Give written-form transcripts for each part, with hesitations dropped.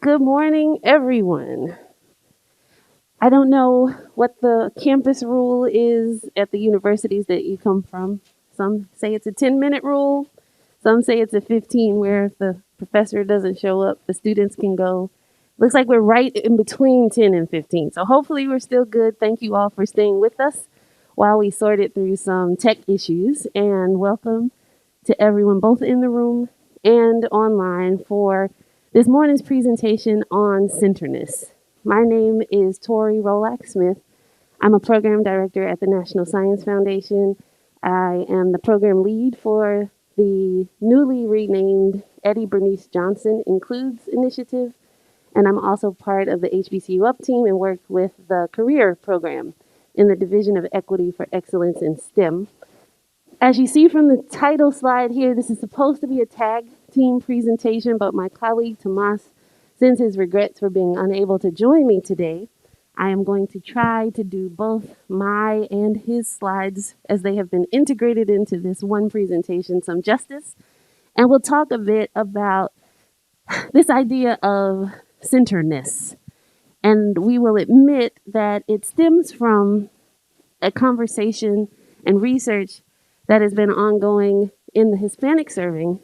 Good morning, everyone. I don't know what the campus rule is at the universities that you come from. Some say it's a 10-minute rule. Some say it's a 15 where if the professor doesn't show up, the students can go. Looks like we're right in between 10 and 15. So hopefully we're still good. Thank you all for staying with us while we sorted through some tech issues. And welcome to everyone, both in the room and online, for this morning's presentation on Center-ness. My name is Tori Rolak Smith. I'm a program director at the National Science Foundation. I am the program lead for the newly renamed Eddie Bernice Johnson Includes initiative, and I'm also part of the HBCU-UP team and work with the career program in the Division of Equity for Excellence in STEM. As you see from the title slide here, this is supposed to be a tag team presentation, but my colleague Tomas sends his regrets for being unable to join me today. I am going to try to do both my and his slides as they have been integrated into this one presentation some justice. And we'll talk a bit about this idea of center-ness. And we will admit that it stems from a conversation and research that has been ongoing in the Hispanic serving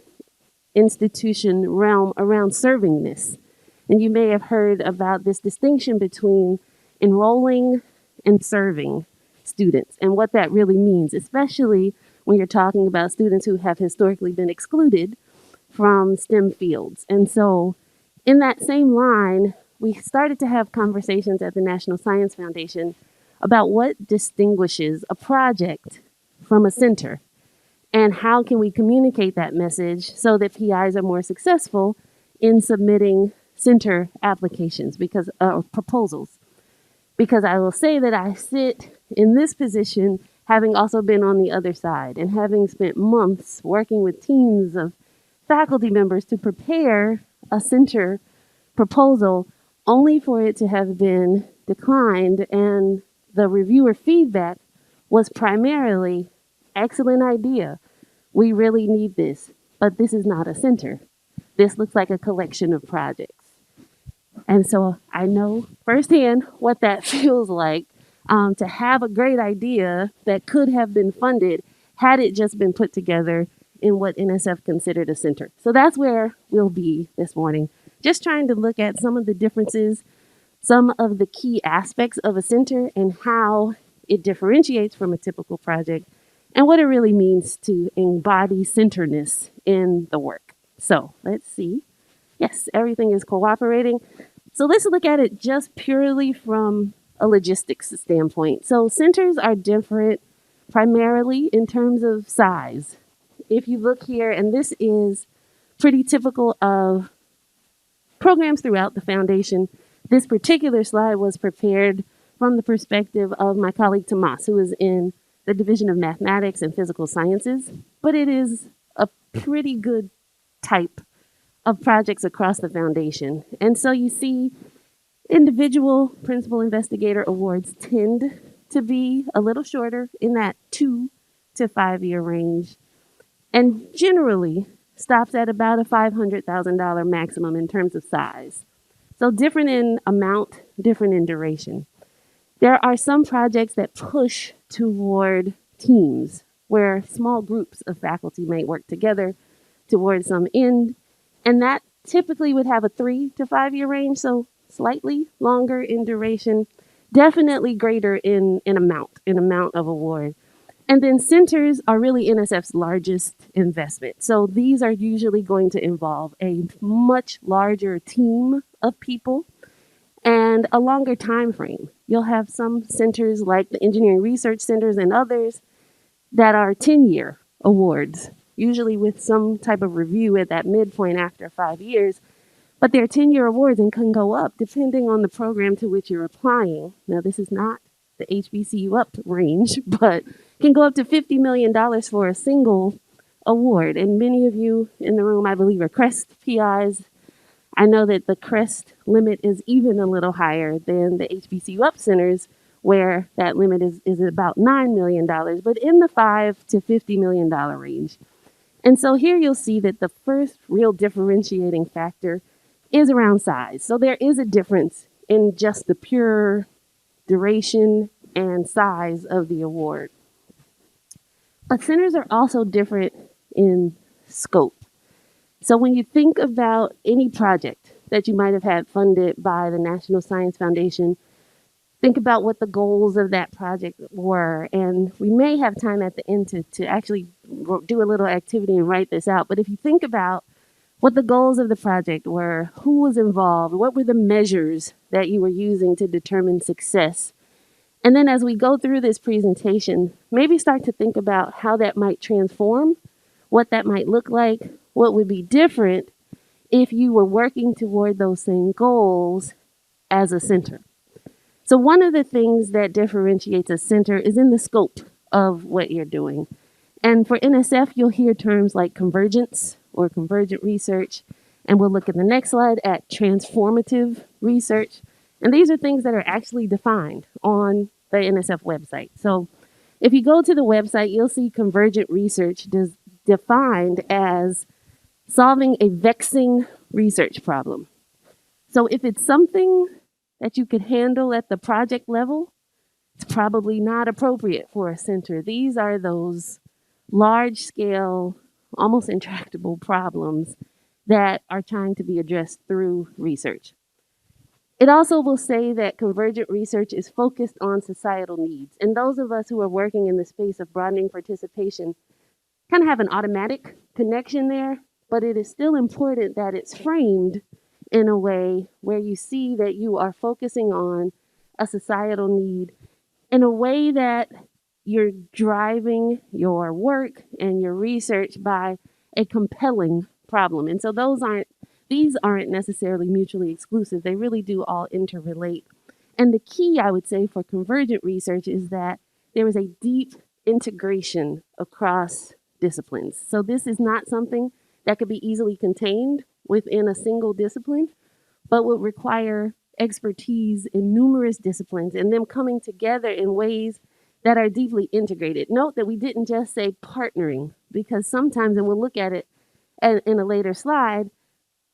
institution realm around servingness. And you may have heard about this distinction between enrolling and serving students and what that really means, especially when you're talking about students who have historically been excluded from STEM fields. And so in that same line, we started to have conversations at the National Science Foundation about what distinguishes a project from a center, and how can we communicate that message so that PIs are more successful in submitting center applications proposals. Because I will say that I sit in this position having also been on the other side and having spent months working with teams of faculty members to prepare a center proposal only for it to have been declined, and the reviewer feedback was primarily, excellent idea. We really need this, but this is not a center. This looks like a collection of projects. And so I know firsthand what that feels like, to have a great idea that could have been funded had it just been put together in what NSF considered a center. So that's where we'll be this morning, just trying to look at some of the differences, some of the key aspects of a center and how it differentiates from a typical project, and what it really means to embody center-ness in the work. So let's see. Yes, everything is cooperating. So let's look at it just purely from a logistics standpoint. So centers are different primarily in terms of size. If you look here, and this is pretty typical of programs throughout the foundation, this particular slide was prepared from the perspective of my colleague Tomas, who is in the Division of Mathematics and Physical Sciences, but it is a pretty good type of projects across the foundation. And so you see individual principal investigator awards tend to be a little shorter in that 2 to 5 year range, and generally stops at about a $500,000 maximum in terms of size. So different in amount, different in duration. There are some projects that push toward teams where small groups of faculty may work together towards some end, and that typically would have a 3 to 5 year range, so slightly longer in duration, definitely greater in amount of award. And then centers are really NSF's largest investment. So these are usually going to involve a much larger team of people and a longer time frame. You'll have some centers like the engineering research centers and others that are 10-year awards, usually with some type of review at that midpoint after 5 years. But they're 10-year awards and can go up depending on the program to which you're applying. Now, this is not the HBCU-UP range, but can go up to $50 million for a single award. And many of you in the room, I believe, are CREST PIs. I know that the CREST limit is even a little higher than the HBCU-UP centers, where that limit is about $9 million, but in the $5 to $50 million range. And so here you'll see that the first real differentiating factor is around size. So there is a difference in just the pure duration and size of the award. But centers are also different in scope. So when you think about any project that you might have had funded by the National Science Foundation, think about what the goals of that project were. And we may have time at the end to actually do a little activity and write this out. But if you think about what the goals of the project were, who was involved, what were the measures that you were using to determine success. And then as we go through this presentation, maybe start to think about how that might transform, what that might look like, what would be different if you were working toward those same goals as a center. So one of the things that differentiates a center is in the scope of what you're doing. And for NSF, you'll hear terms like convergence or convergent research. And we'll look at the next slide at transformative research. And these are things that are actually defined on the NSF website. So if you go to the website, you'll see convergent research defined as solving a vexing research problem. So if it's something that you could handle at the project level, it's probably not appropriate for a center. These are those large scale, almost intractable problems that are trying to be addressed through research. It also will say that convergent research is focused on societal needs. And those of us who are working in the space of broadening participation kind of have an automatic connection there, but it is still important that it's framed in a way where you see that you are focusing on a societal need in a way that you're driving your work and your research by a compelling problem. And so these aren't necessarily mutually exclusive. They really do all interrelate. And the key, I would say, for convergent research is that there is a deep integration across disciplines. So this is not something that could be easily contained within a single discipline, but would require expertise in numerous disciplines and them coming together in ways that are deeply integrated. Note that we didn't just say partnering, because sometimes, and we'll look at it in a later slide,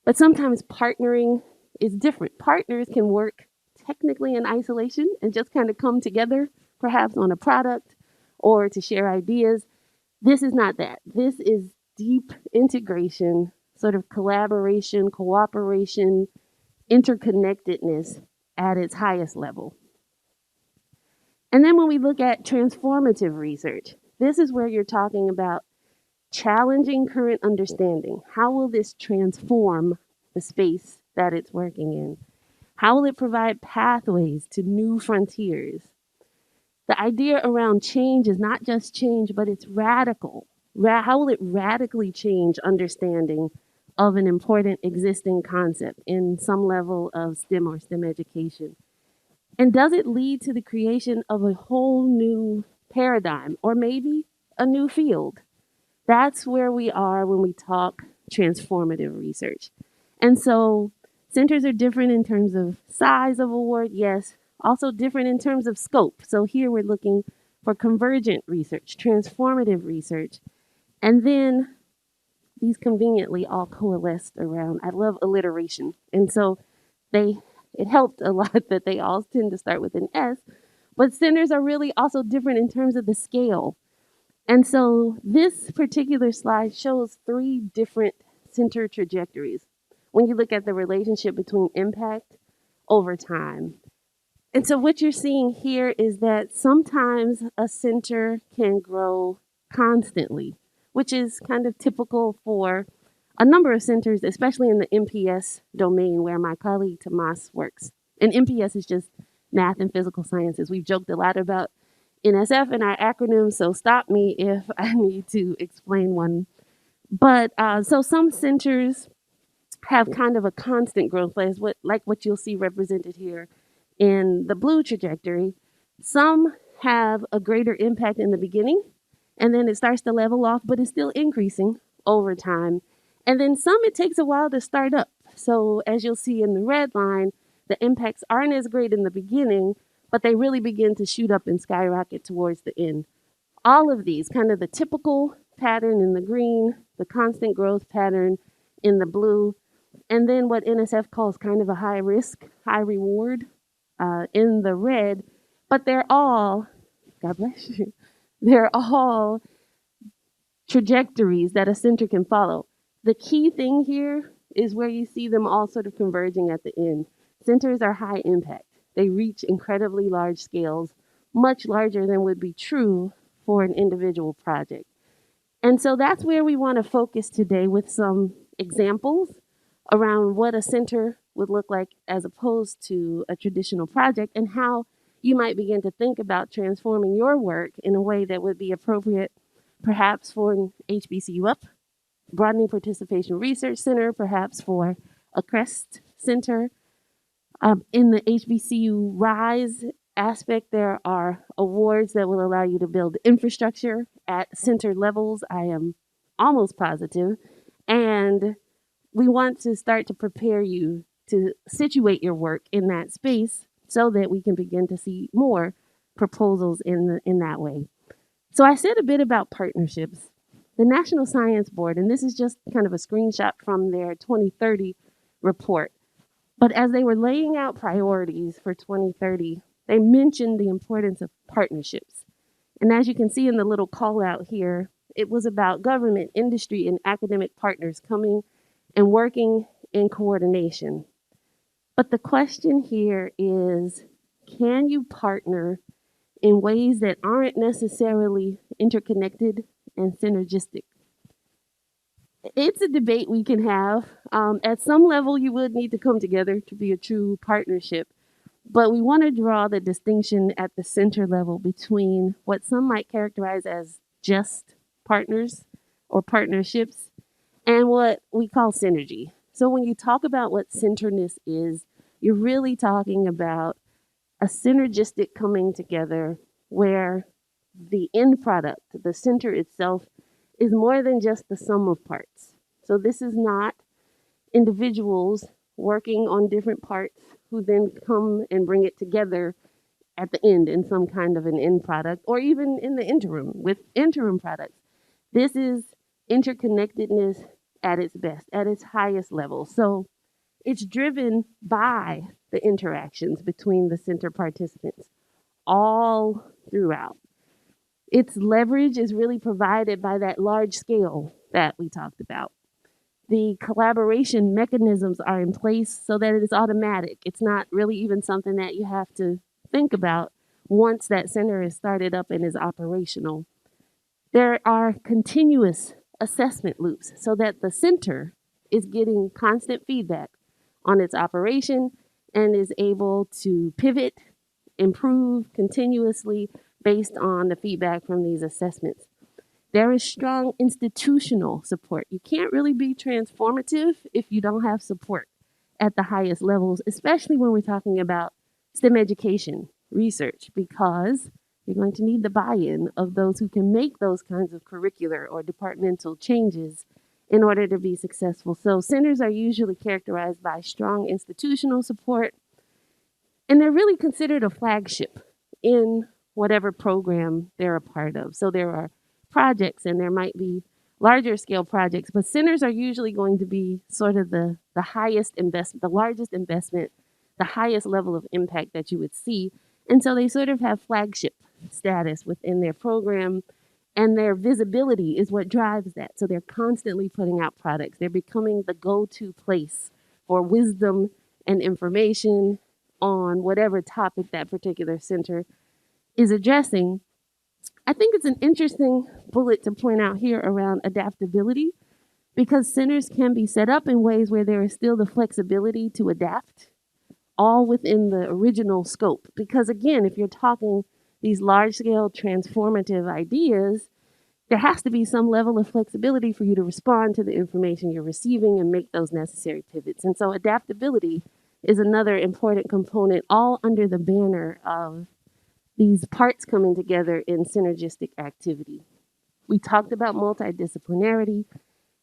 but sometimes partnering is different. Partners can work technically in isolation and just kind of come together, perhaps on a product or to share ideas. This is not that. This is deep integration, sort of collaboration, cooperation, interconnectedness at its highest level. And then when we look at transformative research, this is where you're talking about challenging current understanding. How will this transform the space that it's working in? How will it provide pathways to new frontiers? The idea around change is not just change, but it's radical. How will it radically change understanding of an important existing concept in some level of STEM or STEM education? And does it lead to the creation of a whole new paradigm or maybe a new field? That's where we are when we talk transformative research. And so centers are different in terms of size of award, yes, also different in terms of scope. So here we're looking for convergent research, transformative research, and then these conveniently all coalesced around, I love alliteration. And so it helped a lot that they all tend to start with an S, but centers are really also different in terms of the scale. And so this particular slide shows 3 different center trajectories when you look at the relationship between impact over time. And so what you're seeing here is that sometimes a center can grow constantly, which is kind of typical for a number of centers, especially in the MPS domain where my colleague Tomas works. And MPS is just math and physical sciences. We've joked a lot about NSF and our acronyms, so stop me if I need to explain one. But so some centers have kind of a constant growth phase, like what you'll see represented here in the blue trajectory. Some have a greater impact in the beginning, and then it starts to level off, but it's still increasing over time. And then some, it takes a while to start up. So as you'll see in the red line, the impacts aren't as great in the beginning, but they really begin to shoot up and skyrocket towards the end. All of these, kind of the typical pattern in the green, the constant growth pattern in the blue, and then what NSF calls kind of a high risk, high reward in the red. But they're all, God bless you, they're all trajectories that a center can follow. The key thing here is where you see them all sort of converging at the end. Centers are high impact. They reach incredibly large scales, much larger than would be true for an individual project. And so that's where we want to focus today with some examples around what a center would look like as opposed to a traditional project, and how you might begin to think about transforming your work in a way that would be appropriate perhaps for an HBCU-UP, Broadening Participation Research Center, perhaps for a CREST center. In the HBCU Rise aspect, there are awards that will allow you to build infrastructure at center levels, I am almost positive. And we want to start to prepare you to situate your work in that space so that we can begin to see more proposals in that way. So I said a bit about partnerships. The National Science Board, and this is just kind of a screenshot from their 2030 report, but as they were laying out priorities for 2030, they mentioned the importance of partnerships. And as you can see in the little call out here, it was about government, industry, and academic partners coming and working in coordination. But the question here is, can you partner in ways that aren't necessarily interconnected and synergistic? It's a debate we can have. At some level, you would need to come together to be a true partnership. But we want to draw the distinction at the center level between what some might characterize as just partners or partnerships and what we call synergy. So when you talk about what center-ness is, you're really talking about a synergistic coming together where the end product, the center itself, is more than just the sum of parts. So this is not individuals working on different parts who then come and bring it together at the end in some kind of an end product, or even in the interim with interim products. This is interconnectedness at its best, at its highest level. So it's driven by the interactions between the center participants all throughout. Its leverage is really provided by that large scale that we talked about. The collaboration mechanisms are in place so that it is automatic. It's not really even something that you have to think about once that center is started up and is operational. There are continuous assessment loops so that the center is getting constant feedback on its operation and is able to pivot, improve continuously based on the feedback from these assessments. There is strong institutional support. You can't really be transformative if you don't have support at the highest levels, especially when we're talking about STEM education research, because you're going to need the buy-in of those who can make those kinds of curricular or departmental changes in order to be successful. So centers are usually characterized by strong institutional support, and they're really considered a flagship in whatever program they're a part of. So there are projects and there might be larger scale projects, but centers are usually going to be sort of the highest investment, the largest investment, the highest level of impact that you would see. And so they sort of have flagship status within their program, and their visibility is what drives that. So they're constantly putting out products. They're becoming the go-to place for wisdom and information on whatever topic that particular center is addressing. I think it's an interesting bullet to point out here around adaptability, because centers can be set up in ways where there is still the flexibility to adapt, all within the original scope. Because again, if you're talking these large-scale transformative ideas, there has to be some level of flexibility for you to respond to the information you're receiving and make those necessary pivots. And so adaptability is another important component, all under the banner of these parts coming together in synergistic activity. We talked about multidisciplinarity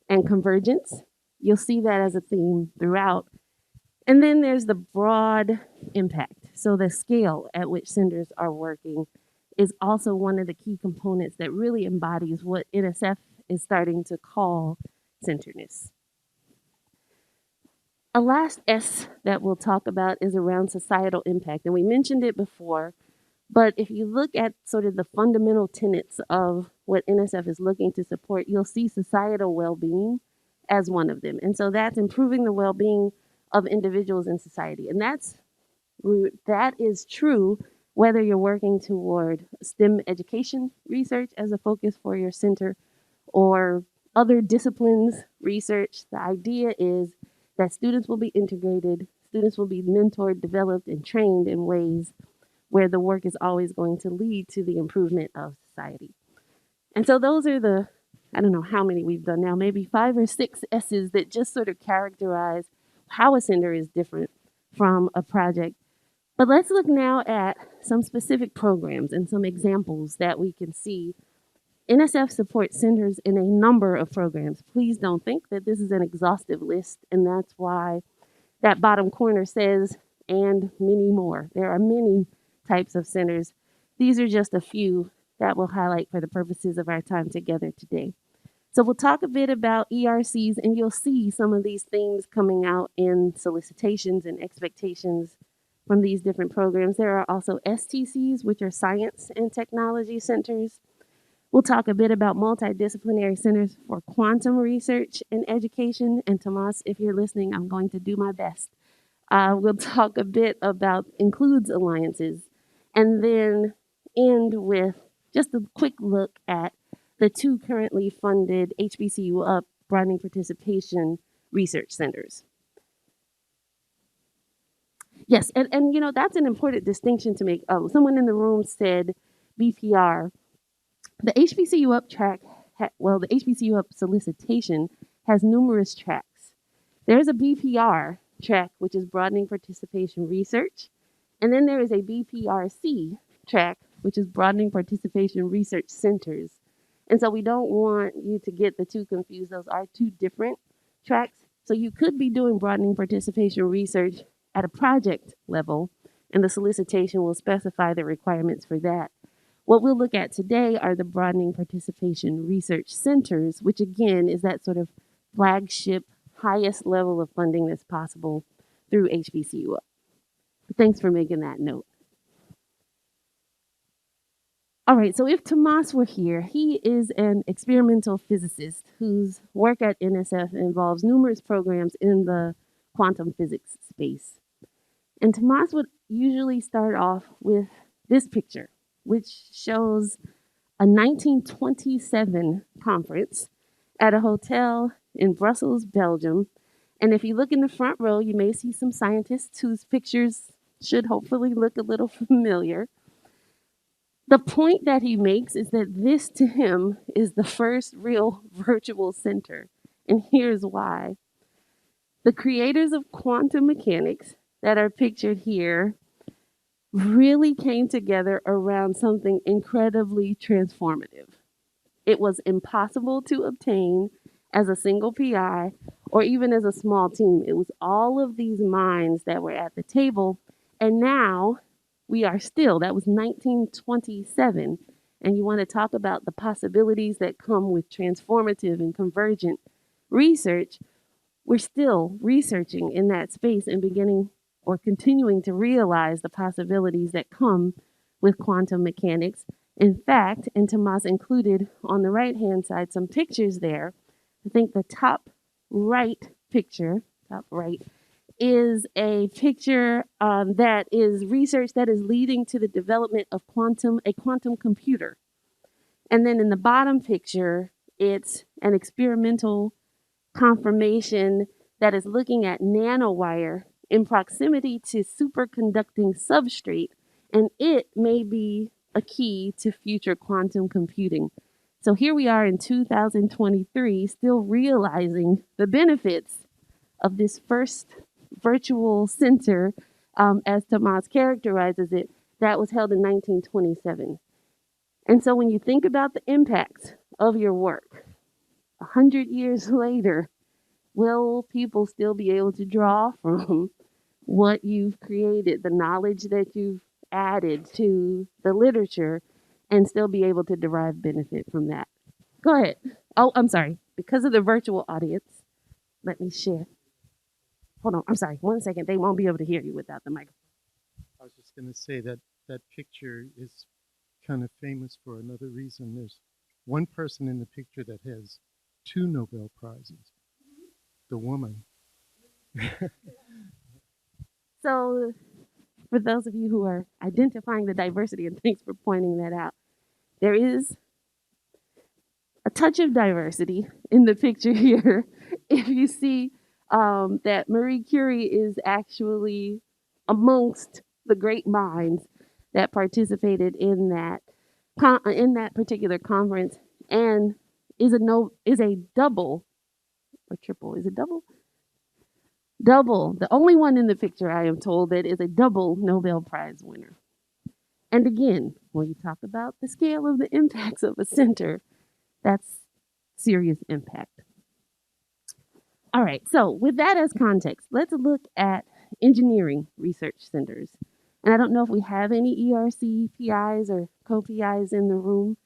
and convergence. You'll see that as a theme throughout. And then there's the broad impact. So the scale at which centers are working is also one of the key components that really embodies what NSF is starting to call center-ness. A last S that we'll talk about is around societal impact. And we mentioned it before, but if you look at sort of the fundamental tenets of what NSF is looking to support, you'll see societal well-being as one of them. And so that's improving the well-being of individuals in society. And that is true whether you're working toward STEM education research as a focus for your center or other disciplines research. The idea is that students will be integrated, students will be mentored, developed, and trained in ways where the work is always going to lead to the improvement of society. And so those are the, I don't know how many we've done now, maybe 5 or 6 S's that just sort of characterize how a center is different from a project. But let's look now at some specific programs and some examples that we can see. NSF supports centers in a number of programs. Please don't think that this is an exhaustive list, and that's why that bottom corner says, and many more. There are many types of centers. These are just a few that we'll highlight for the purposes of our time together today. So we'll talk a bit about ERCs, and you'll see some of these themes coming out in solicitations and expectations from these different programs. There are also STCs, which are science and technology centers. We'll talk a bit about multidisciplinary centers for quantum research and education. And Tomas, if you're listening, I'm going to do my best. We'll talk a bit about includes alliances, and then end with just a quick look at the 2 currently funded HBCU-UP broadening participation research centers. Yes, and you know, that's an important distinction to make. Someone in the room said BPR. The HBCU-UP track, the HBCU-UP solicitation has numerous tracks. There's a BPR track, which is broadening participation research. And then there is a BPRC track, which is broadening participation research centers. And so we don't want you to get the 2 confused. Those are 2 different tracks. So you could be doing broadening participation research at a project level, and the solicitation will specify the requirements for that. What we'll look at today are the broadening participation research centers, which again is that sort of flagship, highest level of funding that's possible through HBCU-UP. Thanks for making that note. All right, so if Tomas were here, he is an experimental physicist whose work at NSF involves numerous programs in the quantum physics space. And Tomas would usually start off with this picture, which shows a 1927 conference at a hotel in Brussels, Belgium. And if you look in the front row, you may see some scientists whose pictures should hopefully look a little familiar. The point that he makes is that this to him is the first real virtual center. And here's why. The creators of quantum mechanics that are pictured here really came together around something incredibly transformative. It was impossible to obtain as a single PI or even as a small team. It was all of these minds that were at the table, and now we are still, that was 1927, and you want to talk about the possibilities that come with transformative and convergent research. We're still researching in that space and beginning or continuing to realize the possibilities that come with quantum mechanics. In fact, and Tomas included on the right-hand side some pictures there. I think the top right picture, is a picture that is research that is leading to the development of a quantum computer. And then in the bottom picture, it's an experimental confirmation that is looking at nanowire in proximity to superconducting substrate, and it may be a key to future quantum computing. So here we are in 2023, still realizing the benefits of this first virtual center, as Tomas characterizes it, that was held in 1927. And so when you think about the impact of your work, 100 years later, will people still be able to draw from what you've created, the knowledge that you've added to the literature, and still be able to derive benefit from that? Go ahead. Oh, I'm sorry. Because of the virtual audience, let me share. Hold on, I'm sorry, 1 second. They won't be able to hear you without the microphone. I was just going to say that that picture is kind of famous for another reason. There's one person in the picture that has 2 Nobel Prizes, the woman. So, for those of you who are identifying the diversity, and thanks for pointing that out, there is a touch of diversity in the picture here. If you see that Marie Curie is actually amongst the great minds that participated in that particular conference, and is a double or triple. Is it double? Double. The only one in the picture I am told that is a double Nobel Prize winner. And again, when you talk about the scale of the impacts of a center, that's serious impact. All right, so with that as context, let's look at engineering research centers. And I don't know if we have any ERC PIs or co-PIs in the room,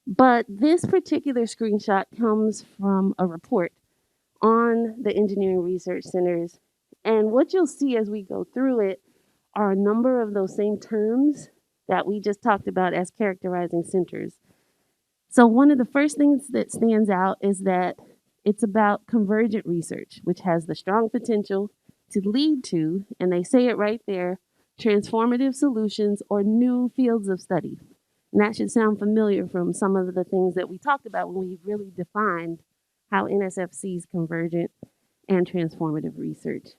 but this particular screenshot comes from a report on the engineering research centers. And what you'll see as we go through it are a number of those same terms that we just talked about as characterizing centers. So one of the first things that stands out is that it's about convergent research, which has the strong potential to lead to, and they say it right there, transformative solutions or new fields of study. And that should sound familiar from some of the things that we talked about when we really defined how NSF sees convergent and transformative research.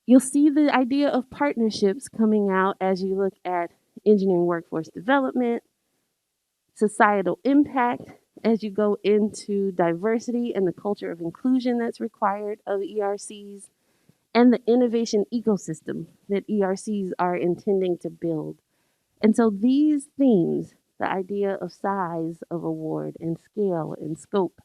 You'll see the idea of partnerships coming out as you look at engineering workforce development, societal impact, as you go into diversity and the culture of inclusion that's required of ERCs, and the innovation ecosystem that ERCs are intending to build. And so these themes, the idea of size of award and scale and scope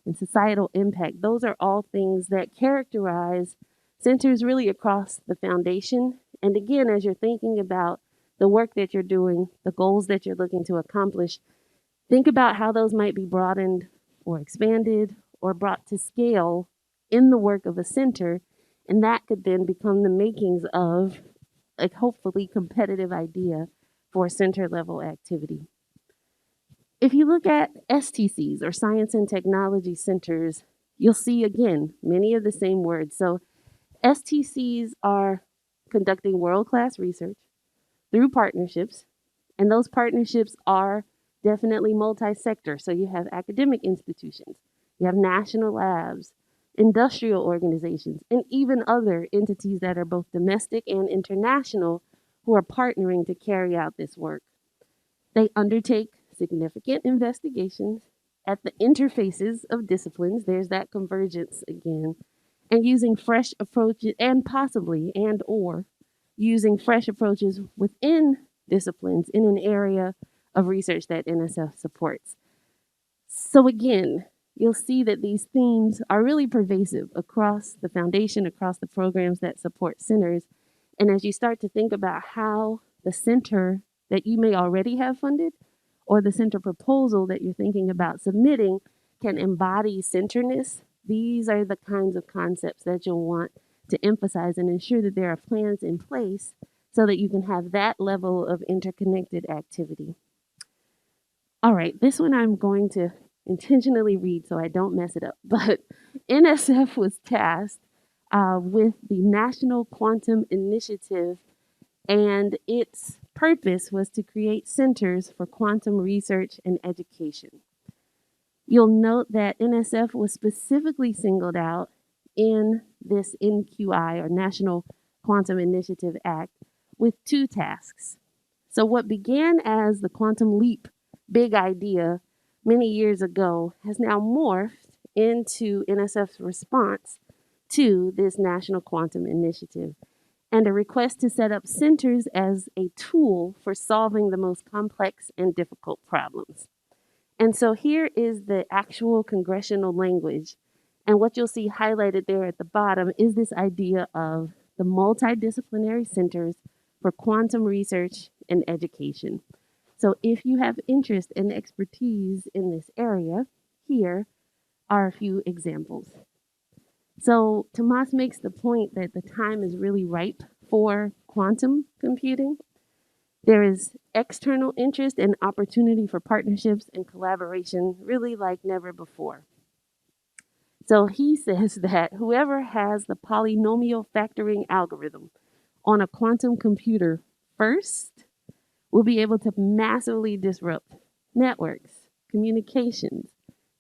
and societal impact, those are all things that characterize centers really across the foundation. And again, as you're thinking about the work that you're doing, the goals that you're looking to accomplish, think about how those might be broadened or expanded or brought to scale in the work of a center. And that could then become the makings of a hopefully competitive idea for center level activity. If you look at STCs or science and technology centers, you'll see again many of the same words. So STCs are conducting world-class research through partnerships, and those partnerships are definitely multi-sector. So you have academic institutions, you have national labs, industrial organizations, and even other entities that are both domestic and international who are partnering to carry out this work. They undertake significant investigations at the interfaces of disciplines. There's that convergence again. And using fresh approaches and possibly and or using fresh approaches within disciplines in an area of research that NSF supports. So again, you'll see that these themes are really pervasive across the foundation, across the programs that support centers. And as you start to think about how the center that you may already have funded or the center proposal that you're thinking about submitting can embody center-ness, these are the kinds of concepts that you'll want to emphasize and ensure that there are plans in place so that you can have that level of interconnected activity. All right, this one I'm going to intentionally read so I don't mess it up, but NSF was tasked with the National Quantum Initiative, and its purpose was to create centers for quantum research and education. You'll note that NSF was specifically singled out in this NQI or National Quantum Initiative Act with 2 tasks. So what began as the quantum leap big idea many years ago has now morphed into NSF's response to this National Quantum Initiative and a request to set up centers as a tool for solving the most complex and difficult problems. And so here is the actual congressional language. And what you'll see highlighted there at the bottom is this idea of the multidisciplinary centers for quantum research and education. So if you have interest and expertise in this area, here are a few examples. So Tomas makes the point that the time is really ripe for quantum computing. There is external interest and opportunity for partnerships and collaboration really like never before. So he says that whoever has the polynomial factoring algorithm on a quantum computer first will be able to massively disrupt networks, communications,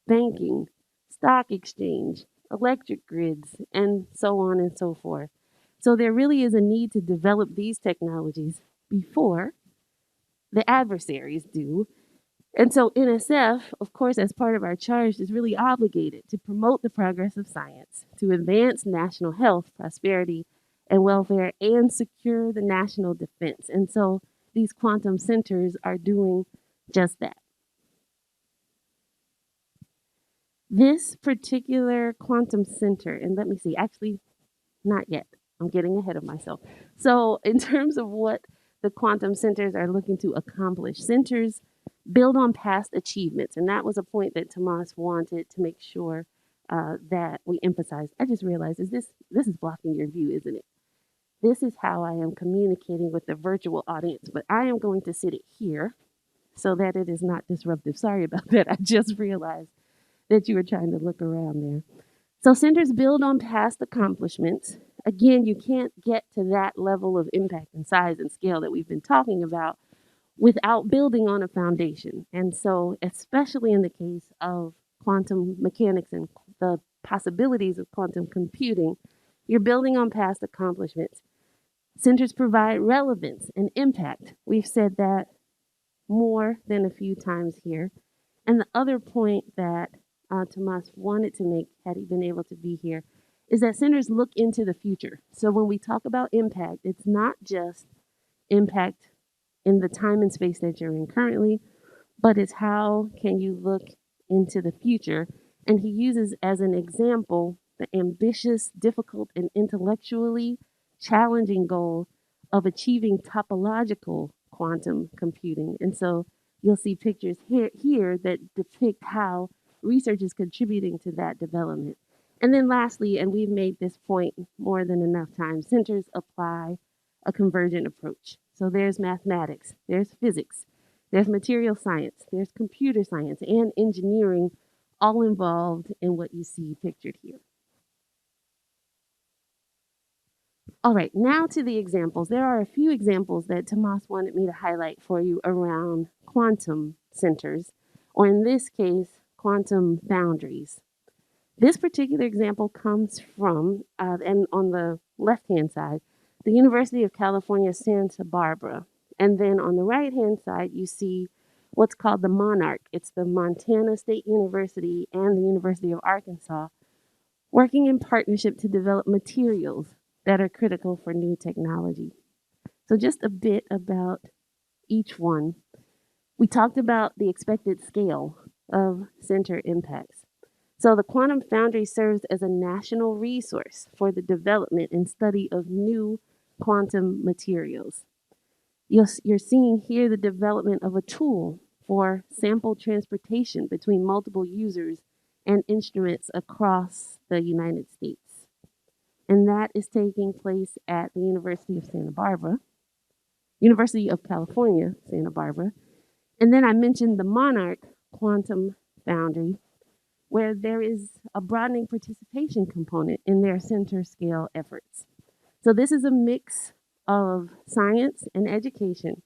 banking, stock exchange, electric grids, and so on and so forth. So there really is a need to develop these technologies before the adversaries do. And so NSF, of course, as part of our charge, is really obligated to promote the progress of science, to advance national health, prosperity, and welfare, and secure the national defense. And so these quantum centers are doing just that. This particular quantum center, and let me see, actually, not yet. I'm getting ahead of myself. So, in terms of what the quantum centers are looking to accomplish, centers build on past achievements. And that was a point that Tomas wanted to make sure that we emphasize. I just realized this is blocking your view, isn't it? This is how I am communicating with the virtual audience, but I am going to sit it here so that it is not disruptive. Sorry about that. I just realized that you were trying to look around there. So centers build on past accomplishments. Again, you can't get to that level of impact and size and scale that we've been talking about without building on a foundation. And so, especially in the case of quantum mechanics and the possibilities of quantum computing, you're building on past accomplishments. Centers provide relevance and impact. We've said that more than a few times here. And the other point that Tomas wanted to make, had he been able to be here, is that centers look into the future. So when we talk about impact, it's not just impact in the time and space that you're in currently, but it's how can you look into the future. And he uses as an example the ambitious, difficult, and intellectually challenging goal of achieving topological quantum computing. And so you'll see pictures here that depict how research is contributing to that development. And then lastly, and we've made this point more than enough times, centers apply a convergent approach. So there's mathematics, there's physics, there's material science, there's computer science, and engineering all involved in what you see pictured here. All right, now to the examples. There are a few examples that Tomas wanted me to highlight for you around quantum centers, or in this case, quantum foundries. This particular example comes from, and on the left-hand side, the University of California, Santa Barbara. And then on the right-hand side, you see what's called the Monarch. It's the Montana State University and the University of Arkansas working in partnership to develop materials that are critical for new technology. So just a bit about each one. We talked about the expected scale of center impacts. So the Quantum Foundry serves as a national resource for the development and study of new quantum materials. You're seeing here the development of a tool for sample transportation between multiple users and instruments across the United States. And that is taking place at the University of Santa Barbara, University of California, Santa Barbara. And then I mentioned the Monarch Quantum Foundry, where there is a broadening participation component in their center scale efforts. So this is a mix of science and education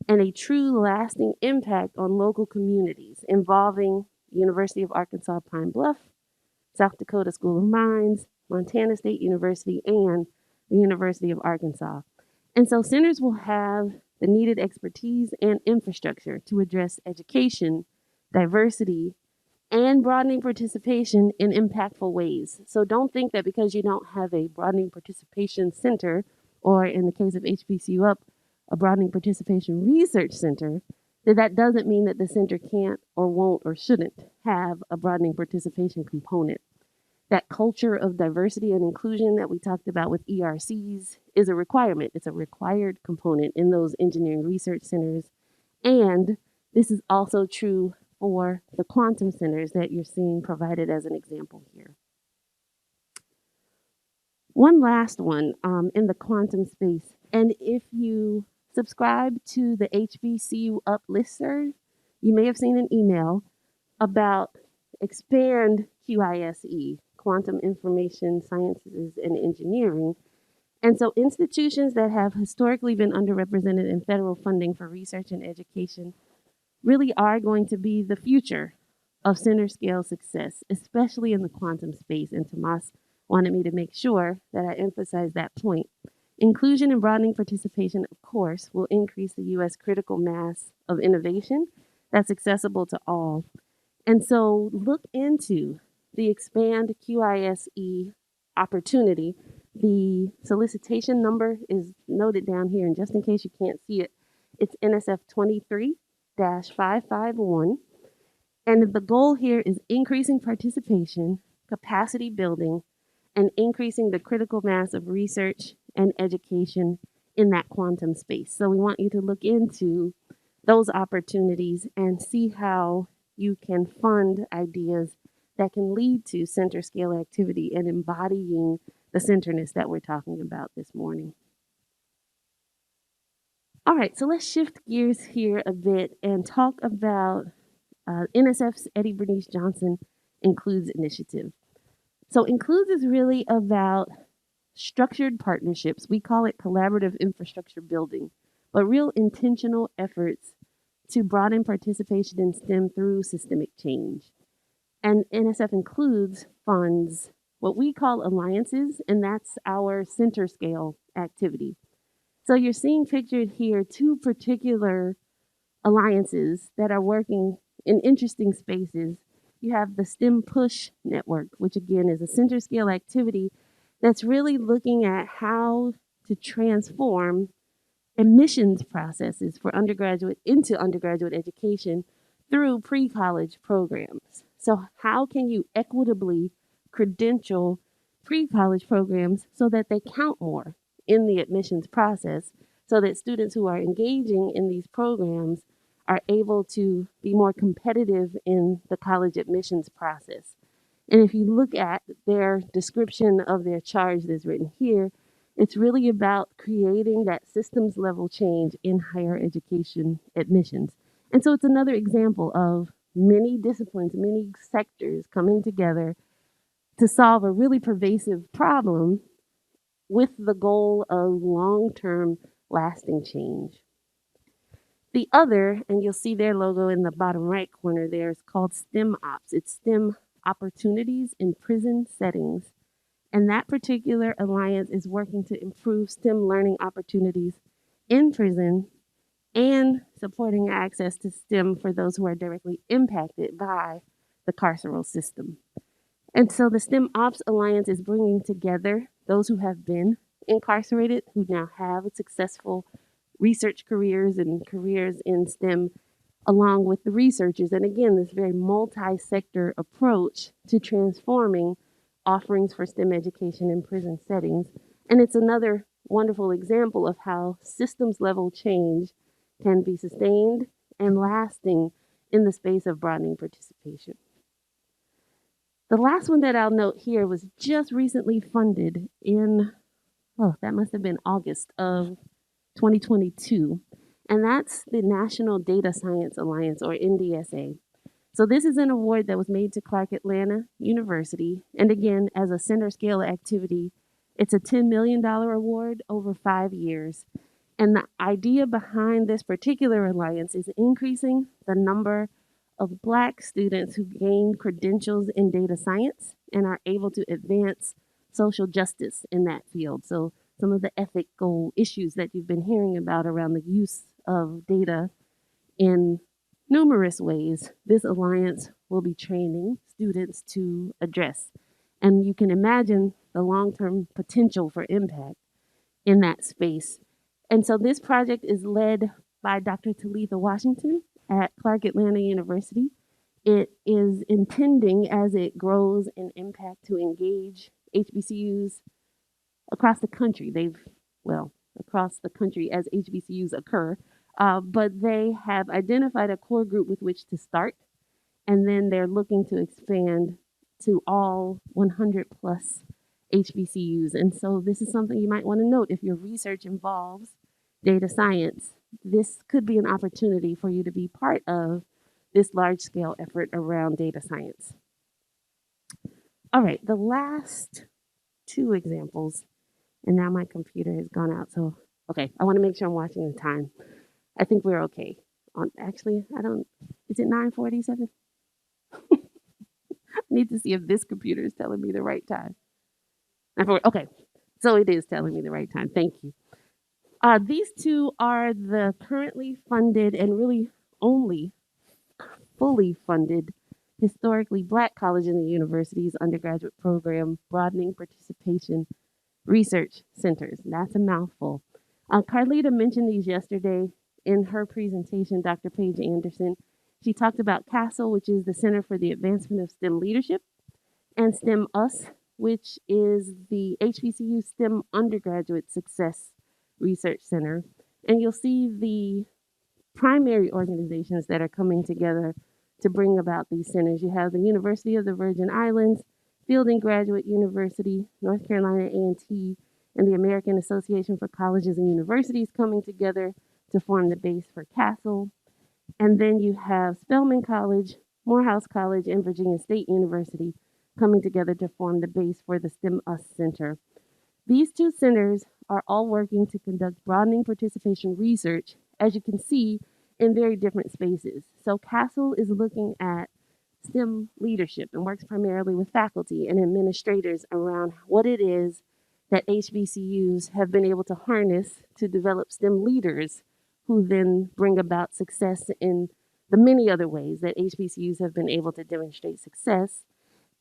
and a true lasting impact on local communities involving University of Arkansas Pine Bluff, South Dakota School of Mines, Montana State University, and the University of Arkansas. And so centers will have the needed expertise and infrastructure to address education, diversity, and broadening participation in impactful ways. So don't think that because you don't have a broadening participation center, or in the case of HBCU-UP, a broadening participation research center, that doesn't mean that the center can't or won't or shouldn't have a broadening participation component. That culture of diversity and inclusion that we talked about with ERCs is a requirement. It's a required component in those engineering research centers. And this is also true for the quantum centers that you're seeing provided as an example here. One last one in the quantum space. And if you subscribe to the HBCU-UP listserv, you may have seen an email about expand QISE, Quantum Information Sciences and Engineering. And so institutions that have historically been underrepresented in federal funding for research and education really are going to be the future of center scale success, especially in the quantum space. And Tomas wanted me to make sure that I emphasize that point. Inclusion and broadening participation, of course, will increase the U.S. critical mass of innovation that's accessible to all. And so look into the Expand QISE opportunity. The solicitation number is noted down here, and just in case you can't see it, it's NSF 23-551. And the goal here is increasing participation, capacity building, and increasing the critical mass of research and education in that quantum space. So we want you to look into those opportunities and see how you can fund ideas that can lead to center scale activity and embodying the center-ness that we're talking about this morning. All right, so let's shift gears here a bit and talk about NSF's Eddie Bernice Johnson Includes initiative. So Includes is really about structured partnerships. We call it collaborative infrastructure building, but real intentional efforts to broaden participation in STEM through systemic change. And NSF Includes funds what we call alliances, and that's our center scale activity. So you're seeing pictured here two particular alliances that are working in interesting spaces. You have the STEM Push Network, which again is a center scale activity that's really looking at how to transform admissions processes for undergraduate into undergraduate education through pre-college programs. So how can you equitably credential pre-college programs so that they count more in the admissions process, so that students who are engaging in these programs are able to be more competitive in the college admissions process? And if you look at their description of their charge that's written here, it's really about creating that systems level change in higher education admissions. And so it's another example of many disciplines, many sectors coming together to solve a really pervasive problem with the goal of long-term lasting change. The other, and you'll see their logo in the bottom right corner there, is called STEM Ops. It's STEM Opportunities in Prison Settings. And that particular alliance is working to improve STEM learning opportunities in prison and supporting access to STEM for those who are directly impacted by the carceral system. And so the STEM Ops Alliance is bringing together those who have been incarcerated, who now have successful research careers and careers in STEM, along with the researchers. And again, this very multi-sector approach to transforming offerings for STEM education in prison settings. And it's another wonderful example of how systems level change can be sustained and lasting in the space of broadening participation. The last one that I'll note here was just recently funded in, that must have been August of 2022. And that's the National Data Science Alliance, or NDSA. So this is an award that was made to Clark Atlanta University. And again, as a center scale activity, it's a $10 million award over 5 years. And the idea behind this particular alliance is increasing the number of Black students who gain credentials in data science and are able to advance social justice in that field. So some of the ethical issues that you've been hearing about around the use of data in numerous ways, this alliance will be training students to address. And you can imagine the long-term potential for impact in that space. And so this project is led by Dr. Talitha Washington at Clark Atlanta University. It is intending, as it grows in impact, to engage HBCUs across the country. Across the country as HBCUs occur, but they have identified a core group with which to start, and then they're looking to expand to all 100 plus HBCUs. And so this is something you might want to note if your research involves data science. This could be an opportunity for you to be part of this large scale effort around data science. All right, the last two examples, and now my computer has gone out. So, okay, I want to make sure I'm watching the time. I think we're okay. Actually, I don't, is it 9:47? I need to see if this computer is telling me the right time. Okay, so it is telling me the right time. Thank you. These two are the currently funded and really only fully funded historically black colleges and universities undergraduate program broadening participation research centers. That's a mouthful. Carlita mentioned these yesterday in her presentation, Dr. Paige Anderson. She talked about CASTLE, which is the Center for the Advancement of STEM Leadership, and STEM-US, which is the HBCU STEM Undergraduate Success Research Center. And you'll see the primary organizations that are coming together to bring about these centers. You have the University of the Virgin Islands, Fielding Graduate University, North Carolina A&T, and the American Association for Colleges and Universities coming together to form the base for CASTLE. And then you have Spelman College, Morehouse College, and Virginia State University coming together to form the base for the STEM-US Center. These two centers are all working to conduct broadening participation research, as you can see, in very different spaces. So CASTLE is looking at STEM leadership and works primarily with faculty and administrators around what it is that HBCUs have been able to harness to develop STEM leaders who then bring about success in the many other ways that HBCUs have been able to demonstrate success.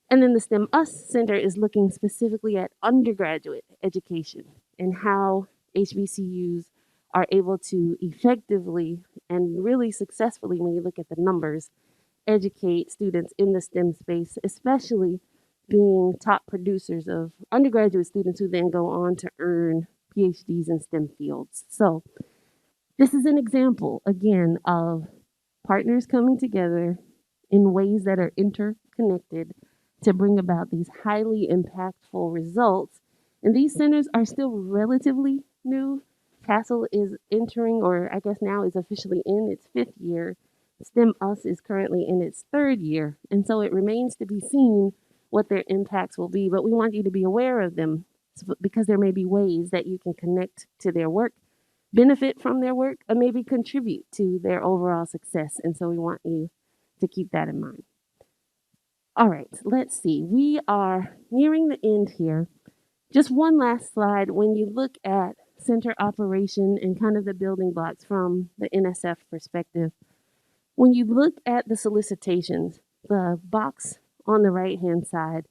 And then the STEM-US Center is looking specifically at undergraduate education and how HBCUs are able to effectively and really successfully, when you look at the numbers, educate students in the STEM space, especially being top producers of undergraduate students who then go on to earn PhDs in STEM fields. So this is an example, again, of partners coming together in ways that are interconnected to bring about these highly impactful results. And these centers are still relatively new. CASTLE is entering, or I guess now is officially in its 5th year. STEM-US is currently in its 3rd year. And so it remains to be seen what their impacts will be. But we want you to be aware of them because there may be ways that you can connect to their work, benefit from their work, or maybe contribute to their overall success. And so we want you to keep that in mind. All right, let's see. We are nearing the end here. Just one last slide. When you look at center operation and kind of the building blocks from the NSF perspective, when you look at the solicitations, the box on the right-hand side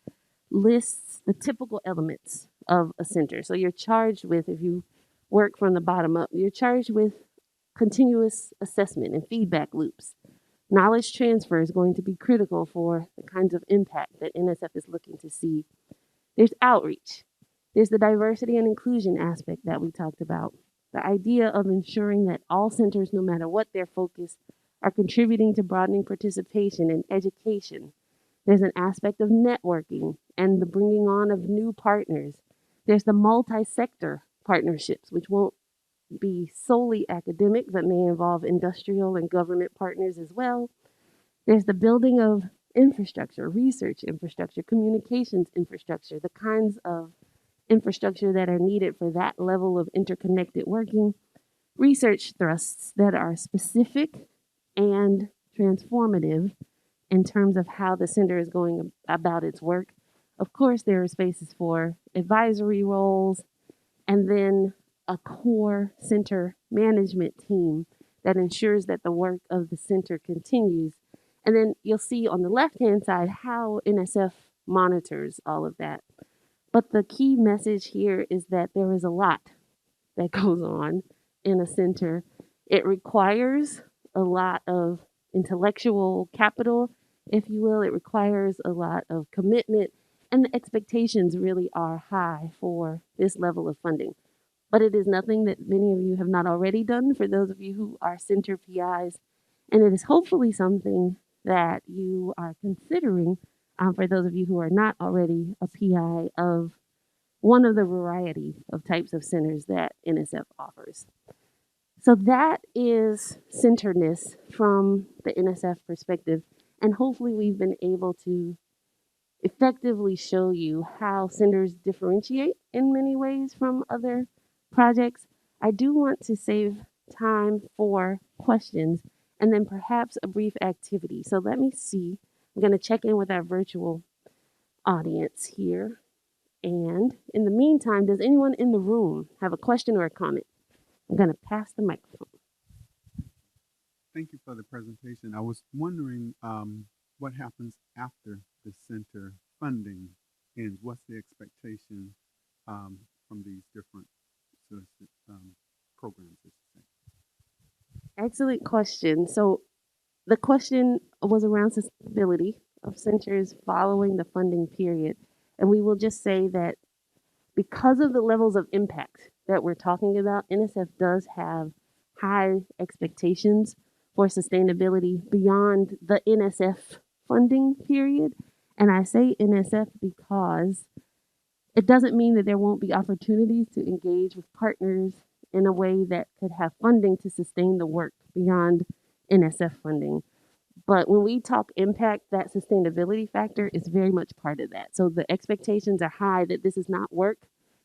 lists the typical elements of a center. So you're charged with, if you work from the bottom up, you're charged with continuous assessment and feedback loops. Knowledge transfer is going to be critical for the kinds of impact that NSF is looking to see. There's outreach. There's the diversity and inclusion aspect that we talked about. The idea of ensuring that all centers, no matter what their focus, are contributing to broadening participation in education. There's an aspect of networking and the bringing on of new partners. There's the multi-sector partnerships, which won't be solely academic, but may involve industrial and government partners as well. There's the building of infrastructure, research infrastructure, communications infrastructure, the kinds of infrastructure that are needed for that level of interconnected working. Research thrusts that are specific and transformative in terms of how the center is going about its work. Of course, there are spaces for advisory roles, and then a core center management team that ensures that the work of the center continues. And then you'll see on the left-hand side how NSF monitors all of that. But the key message here is that there is a lot that goes on in a center. It requires a lot of intellectual capital, if you will. It requires a lot of commitment, and the expectations really are high for this level of funding. But it is nothing that many of you have not already done for those of you who are center PIs. And it is hopefully something that you are considering for those of you who are not already a PI of one of the variety of types of centers that NSF offers. So that is Center-ness from the NSF perspective. And hopefully we've been able to effectively show you how centers differentiate in many ways from other projects. I do want to save time for questions and then perhaps a brief activity. So let me see. I'm going to check in with our virtual audience here. And in the meantime, does anyone in the room have a question or a comment? I'm going to pass the microphone. Thank you for the presentation. I was wondering what happens after the center funding ends. What's the expectation from these different programs? Excellent question. So the question was around sustainability of centers following the funding period. And we will just say that because of the levels of impact that we're talking about, NSF does have high expectations for sustainability beyond the NSF funding period. And I say NSF because it doesn't mean that there won't be opportunities to engage with partners in a way that could have funding to sustain the work beyond NSF funding. But when we talk impact, that sustainability factor is very much part of that. So the expectations are high that this is not work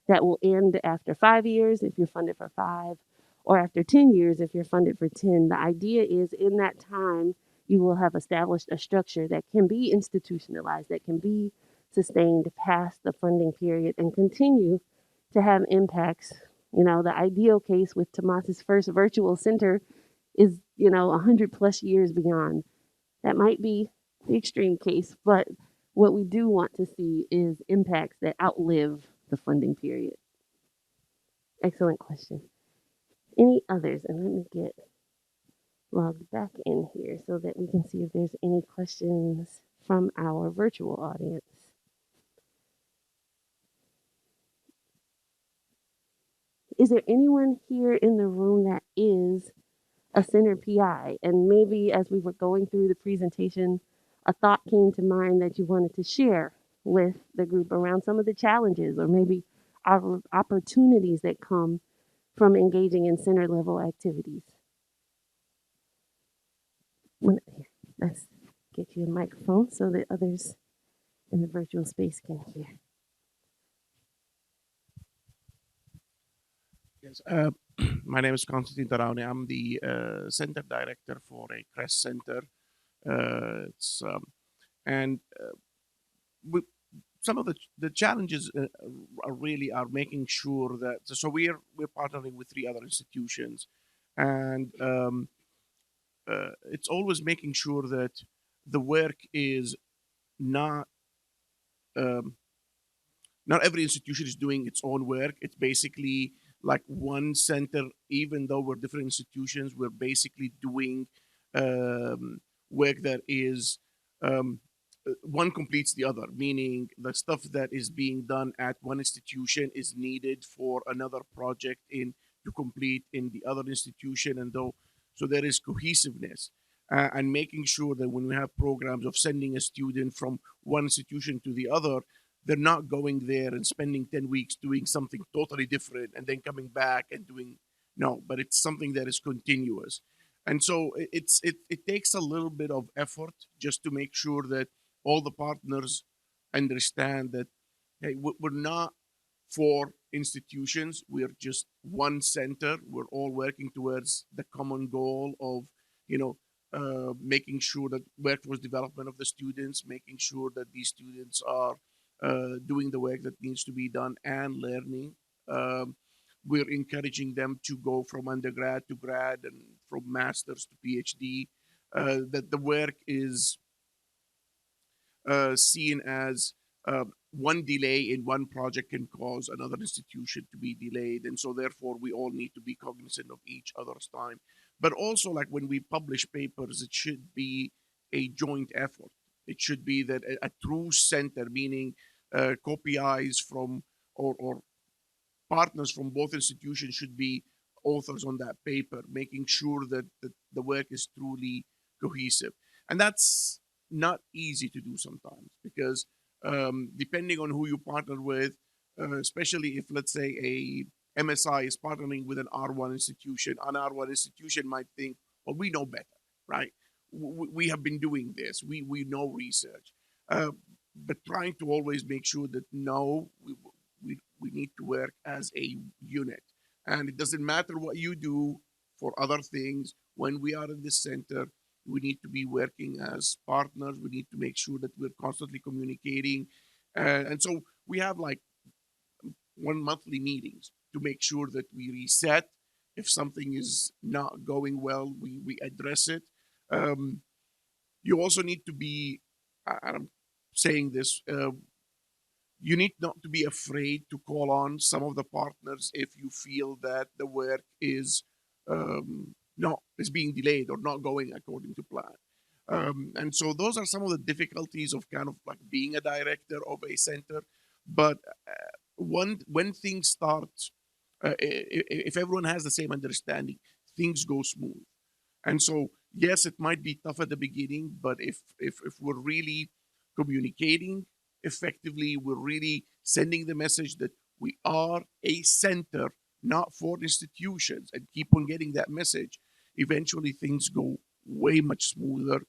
that will end after 5 years if you're funded for 5, or after 10 years if you're funded for 10. The idea is in that time, you will have established a structure that can be institutionalized, that can be sustained past the funding period and continue to have impacts. You know, the ideal case with Tomas's first virtual center is, 100 plus years beyond. That might be the extreme case, but what we do want to see is impacts that outlive the funding period. Excellent question. Any others? And let me get logged back in here so that we can see if there's any questions from our virtual audience. Is there anyone here in the room that is a center PI? And maybe as we were going through the presentation, a thought came to mind that you wanted to share with the group around some of the challenges or maybe our opportunities that come from engaging in center level activities. Let's get you a microphone so that others in the virtual space can hear. Yes, my name is Constantine Tarauni. I'm the center director for a CREST center. And some of the challenges are making sure that so we're partnering with 3 other institutions, and it's always making sure that the work is not not every institution is doing its own work. It's basically like one center, even though we're different institutions, we're basically doing work that is one completes the other, meaning the stuff that is being done at one institution is needed for another project to complete in the other institution, and so there is cohesiveness. And making sure that when we have programs of sending a student from one institution to the other, they're not going there and spending 10 weeks doing something totally different and then coming back and doing no, but it's something that is continuous. And so it takes a little bit of effort just to make sure that all the partners understand that, hey, we're not 4 institutions, we're just one center. We're all working towards the common goal of, making sure that workforce development of the students, making sure that these students are doing the work that needs to be done and learning. We're encouraging them to go from undergrad to grad and from master's to PhD. That the work is seen as one delay in one project can cause another institution to be delayed. And so therefore we all need to be cognizant of each other's time. But also, like when we publish papers, it should be a joint effort. It should be that a true center, meaning co-PIs from or partners from both institutions should be authors on that paper, making sure that the work is truly cohesive. And that's not easy to do sometimes because depending on who you partner with, especially if, let's say, a MSI is partnering with an R1 institution. An R1 institution might think, well, we know better, right? We have been doing this. We know research. Uh, but trying to always make sure that no, we need to work as a unit. And it doesn't matter what you do for other things. When we are in this center, we need to be working as partners. We need to make sure that we're constantly communicating. And so we have like one monthly meetings to make sure that we reset. If something is not going well, we address it. Um, you also need to be, and I'm saying this, you need not to be afraid to call on some of the partners if you feel that the work is not is being delayed or not going according to plan. And so those are some of the difficulties of kind of like being a director of a center. But when things start, if everyone has the same understanding, things go smooth. And so, yes, it might be tough at the beginning, but if we're really communicating effectively, we're really sending the message that we are a center, not for institutions, and keep on getting that message, eventually things go way much smoother.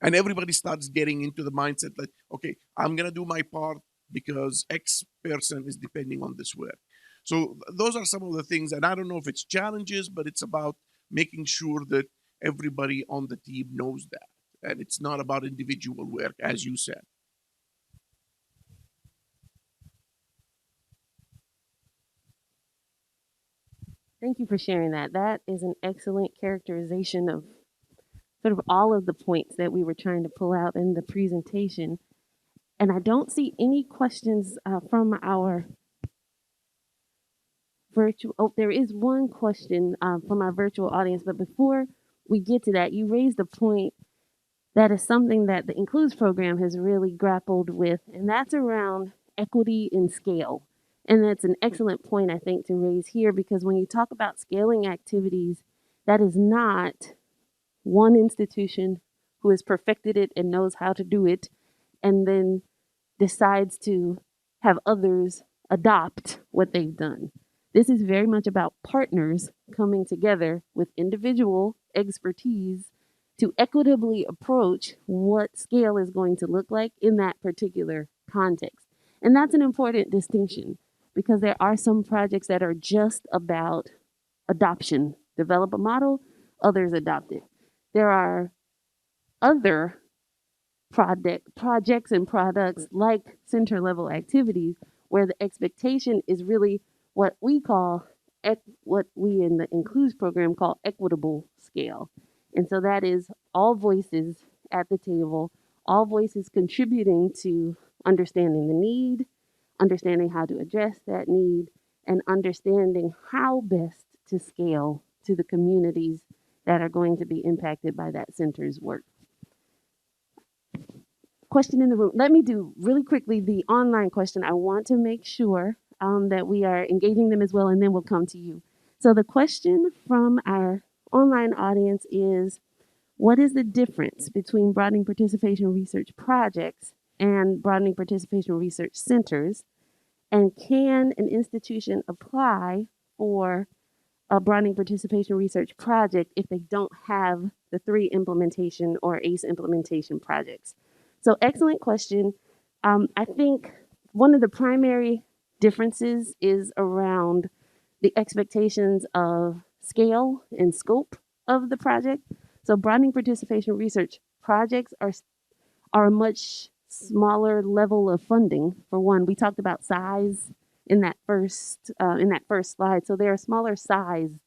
And everybody starts getting into the mindset that, okay, I'm going to do my part because X person is depending on this work. So those are some of the things, and I don't know if it's challenges, but it's about making sure that everybody on the team knows that. And it's not about individual work, as you said. Thank you for sharing that. That is an excellent characterization of sort of all of the points that we were trying to pull out in the presentation. And I don't see any questions from our virtual. Oh, there is one question from our virtual audience. But before we get to that, you raised a point that is something that the Includes program has really grappled with, and that's around equity in scale. And that's an excellent point, I think, to raise here, because when you talk about scaling activities, that is not one institution who has perfected it and knows how to do it and then decides to have others adopt what they've done. This is very much about partners coming together with individual expertise to equitably approach what scale is going to look like in that particular context. And that's an important distinction because there are some projects that are just about adoption. Develop a model, others adopt it. There are other projects and products like center level activities where the expectation is really what we call what we in the Includes program call equitable scale. And so that is all voices at the table, all voices contributing to understanding the need, understanding how to address that need, and understanding how best to scale to the communities that are going to be impacted by that center's work. Question in the room. Let me do really quickly the online question. I want to make sure that we are engaging them as well, and then we'll come to you. So the question from our online audience is, what is the difference between broadening participation research projects and broadening participation research centers? And can an institution apply for a broadening participation research project if they don't have the 3 implementation or ACE implementation projects? So excellent question. I think one of the primary differences is around the expectations of scale and scope of the project. So broadening participation research projects are a much smaller level of funding. For one, we talked about size in that first slide. So they're a smaller sized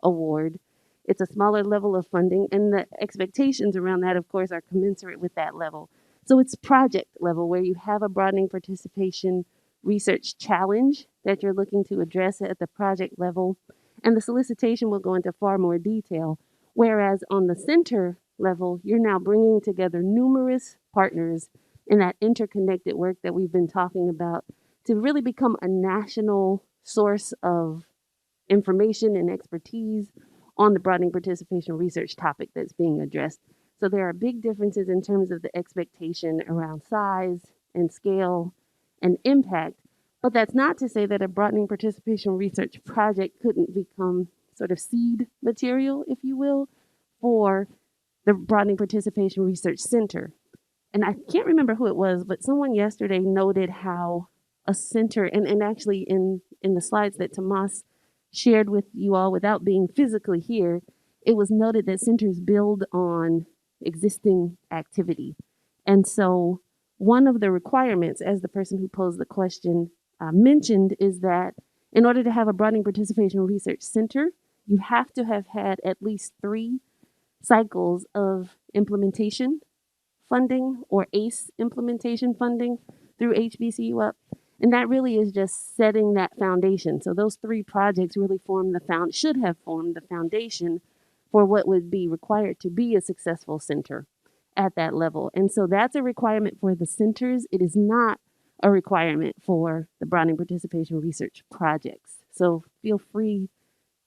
award. It's a smaller level of funding, and the expectations around that, of course, are commensurate with that level. So it's project level where you have a broadening participation research challenge that you're looking to address at the project level, and the solicitation will go into far more detail. Whereas on the center level, you're now bringing together numerous partners in that interconnected work that we've been talking about to really become a national source of information and expertise on the broadening participation research topic that's being addressed. So there are big differences in terms of the expectation around size and scale and impact, But that's not to say that a broadening participation research project couldn't become sort of seed material, if you will, for the Broadening Participation Research Center. And I can't remember who it was, but someone yesterday noted how a center, and actually in the slides that Tomas shared with you all without being physically here, it was noted that centers build on existing activity. And so one of the requirements, as the person who posed the question mentioned, is that in order to have a broadening participation research center, you have to have had at least 3 cycles of implementation funding or ACE implementation funding through HBCU-UP. And that really is just setting that foundation. So those 3 projects really should have formed the foundation for what would be required to be a successful center at that level. And so that's a requirement for the centers. It is not a requirement for the broadening participation research projects. So feel free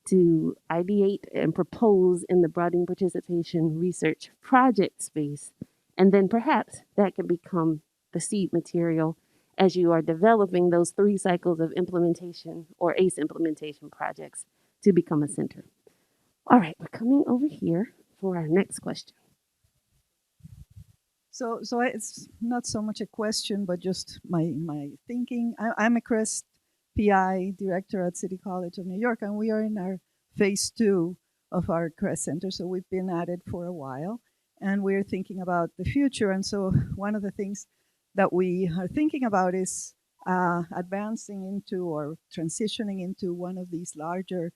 to ideate and propose in the broadening participation research project space. And then perhaps that can become the seed material as you are developing those 3 cycles of implementation or ACE implementation projects to become a center. All right, we're coming over here for our next question. So it's not so much a question, but just my thinking. I'm a CREST PI director at City College of New York, and we are in our phase 2 of our CREST Center. So we've been at it for a while, and we're thinking about the future. And so one of the things that we are thinking about is advancing into or transitioning into one of these larger,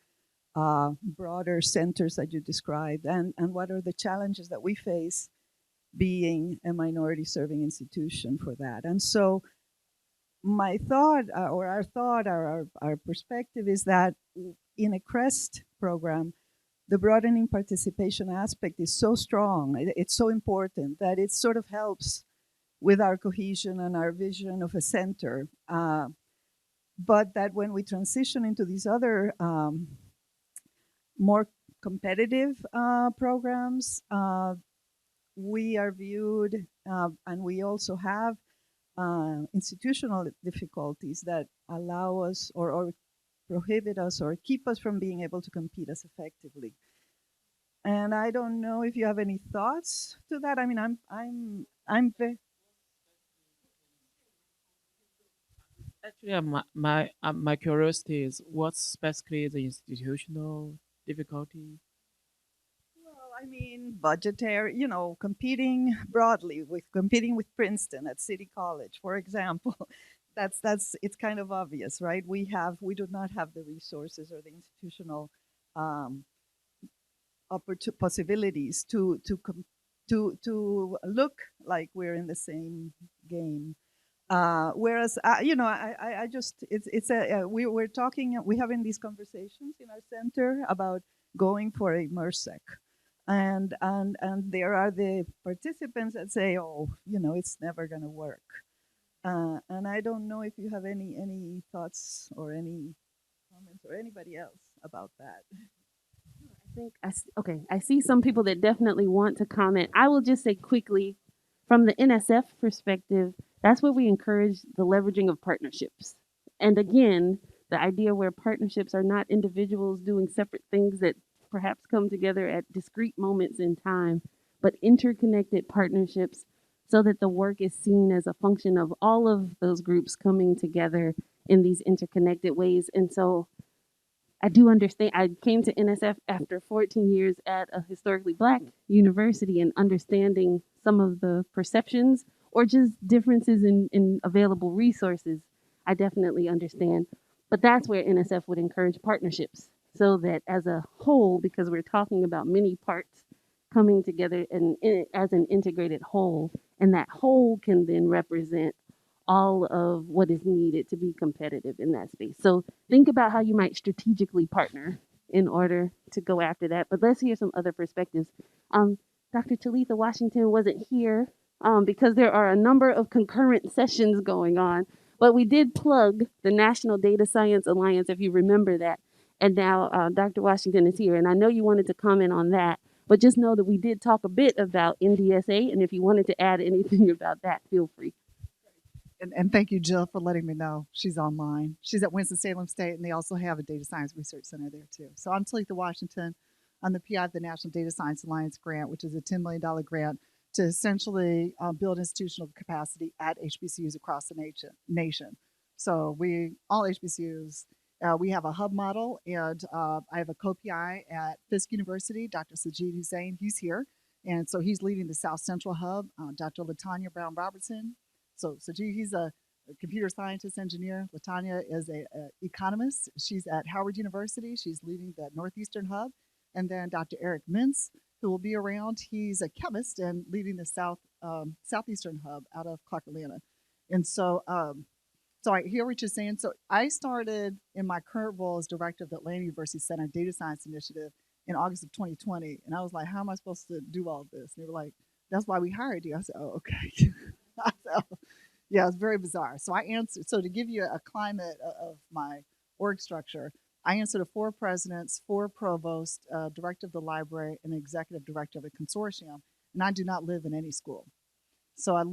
broader centers that you described, and what are the challenges that we face being a minority serving institution for that. And so my thought, or our thought, or our perspective is that in a CREST program, the broadening participation aspect is so strong, it's so important that it sort of helps with our cohesion and our vision of a center. But that when we transition into these other more competitive programs, we are viewed, and we also have institutional difficulties that allow us or prohibit us or keep us from being able to compete as effectively. And I don't know if you have any thoughts to that. I mean, I'm very. Actually, my curiosity is what's basically the institutional difficulty? Well, I mean, budgetary, competing broadly competing with Princeton at City College, for example. It's kind of obvious, right? We do not have the resources or the institutional possibilities to look like we're in the same game. Whereas, I just we're talking, we're having these conversations in our center about going for a MERSEC, and there are the participants that say, oh, it's never going to work, and I don't know if you have any thoughts or any comments or anybody else about that. I see some people that definitely want to comment. I will just say quickly, from the NSF perspective, that's where we encourage the leveraging of partnerships. And again, the idea where partnerships are not individuals doing separate things that perhaps come together at discrete moments in time, but interconnected partnerships so that the work is seen as a function of all of those groups coming together in these interconnected ways. And so I do understand. I came to NSF after 14 years at a historically Black university, and understanding some of the perceptions or just differences in available resources, I definitely understand. But that's where NSF would encourage partnerships, so that as a whole, because we're talking about many parts coming together and as an integrated whole, and that whole can then represent all of what is needed to be competitive in that space. So think about how you might strategically partner in order to go after that. But let's hear some other perspectives. Dr. Talitha Washington wasn't here because there are a number of concurrent sessions going on, but we did plug the National Data Science Alliance, if you remember that. And now Dr. Washington is here, and I know you wanted to comment on that, but just know that we did talk a bit about NDSA, and if you wanted to add anything about that, feel free. And thank you, Jill, for letting me know she's online. She's at Winston-Salem State, and they also have a data science research center there too. So I'm Talitha Washington. I'm the PI of the National Data Science Alliance grant, which is a $10 million grant to essentially build institutional capacity at HBCUs across the nation. So all HBCUs, we have a hub model, and I have a co-PI at Fisk University, Dr. Sajid Hussain. He's here, and so he's leading the South Central Hub. Dr. Latanya Brown Robertson. So Sajid, he's a computer scientist engineer. Latanya is a economist. She's at Howard University. She's leading the Northeastern Hub. And then Dr. Eric Mintz, who will be around. He's a chemist and leading the Southeastern Hub out of Clark, Atlanta. And so I hear what you're saying. So I started in my current role as director of the Atlanta University Center Data Science Initiative in August of 2020. And I was like, how am I supposed to do all of this? And they were like, that's why we hired you. I said, oh, okay. So, yeah, it's very bizarre. So I answered. So to give you a climate of my org structure, I answer to 4 presidents, 4 provosts, director of the library, and executive director of the consortium. And I do not live in any school. So I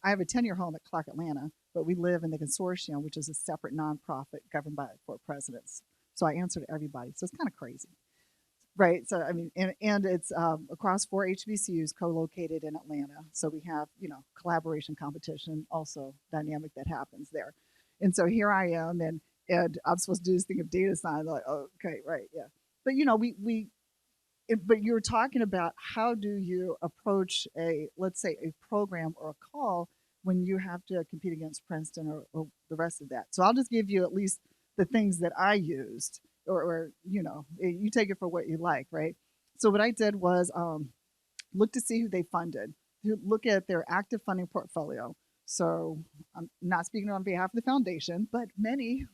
have a 10-year home at Clark, Atlanta, but we live in the consortium, which is a separate nonprofit governed by 4 presidents. So I answer to everybody. So it's kind of crazy. Right. So, I mean, and it's across 4 HBCUs co-located in Atlanta. So we have, collaboration, competition, also dynamic that happens there. And so here I am, and I'm supposed to do this thing of data science. Like, oh, okay, right, yeah. But, but you're talking about how do you approach let's say, a program or a call when you have to compete against Princeton or the rest of that. So I'll just give you at least the things that I used. Or you take it for what you like, right? So what I did was look to see who they funded, look at their active funding portfolio. So I'm not speaking on behalf of the foundation, but many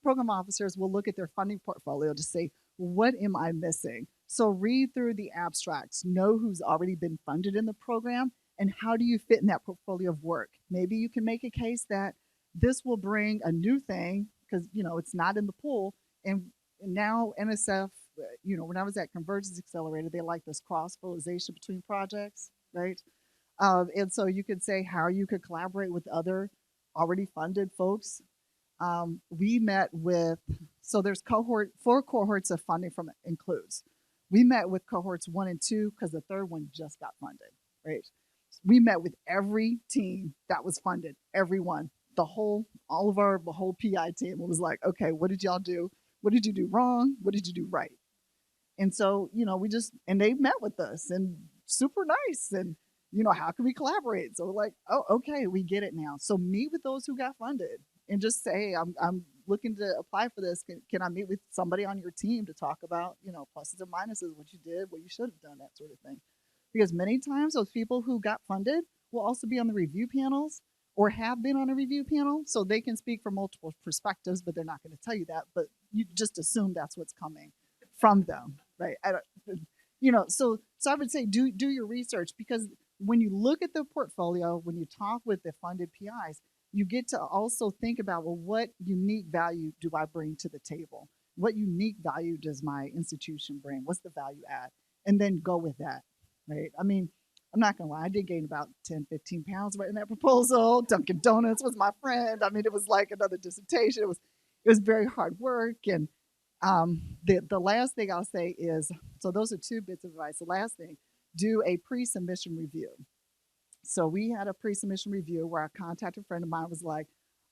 program officers will look at their funding portfolio to say, what am I missing? So read through the abstracts, know who's already been funded in the program, and how do you fit in that portfolio of work? Maybe you can make a case that this will bring a new thing because, it's not in the pool. And now NSF, when I was at Convergence Accelerator, they like this cross-fertilization between projects, right? And so you could say how you could collaborate with other already funded folks. We met with, so there's 4 cohorts of funding from Includes. We met with cohorts 1 and 2 because the 3rd one just got funded, right? We met with every team that was funded, everyone, the whole PI team. It was like, okay, what did y'all do? What did you do wrong? What did you do right? And so, and they met with us and super nice. And, how can we collaborate? So we're like, oh, okay, we get it now. So meet with those who got funded and just say, hey, I'm looking to apply for this. Can I meet with somebody on your team to talk about, pluses and minuses, what you did, what you should have done, that sort of thing. Because many times those people who got funded will also be on the review panels or have been on a review panel, so they can speak from multiple perspectives, but they're not going to tell you that. But you just assume that's what's coming from them, right? So I would say do your research, because when you look at the portfolio, when you talk with the funded PIs, you get to also think about, well, what unique value do I bring to the table? What unique value does my institution bring? What's the value add? And then go with that, right? I mean, I'm not going to lie, I did gain about 10, 15 pounds writing that proposal. Dunkin' Donuts was my friend. I mean, it was like another dissertation. It was very hard work. And the last thing I'll say is, so those are 2 bits of advice. The last thing, do a pre-submission review. So we had a pre-submission review where I contacted a friend of mine, was like,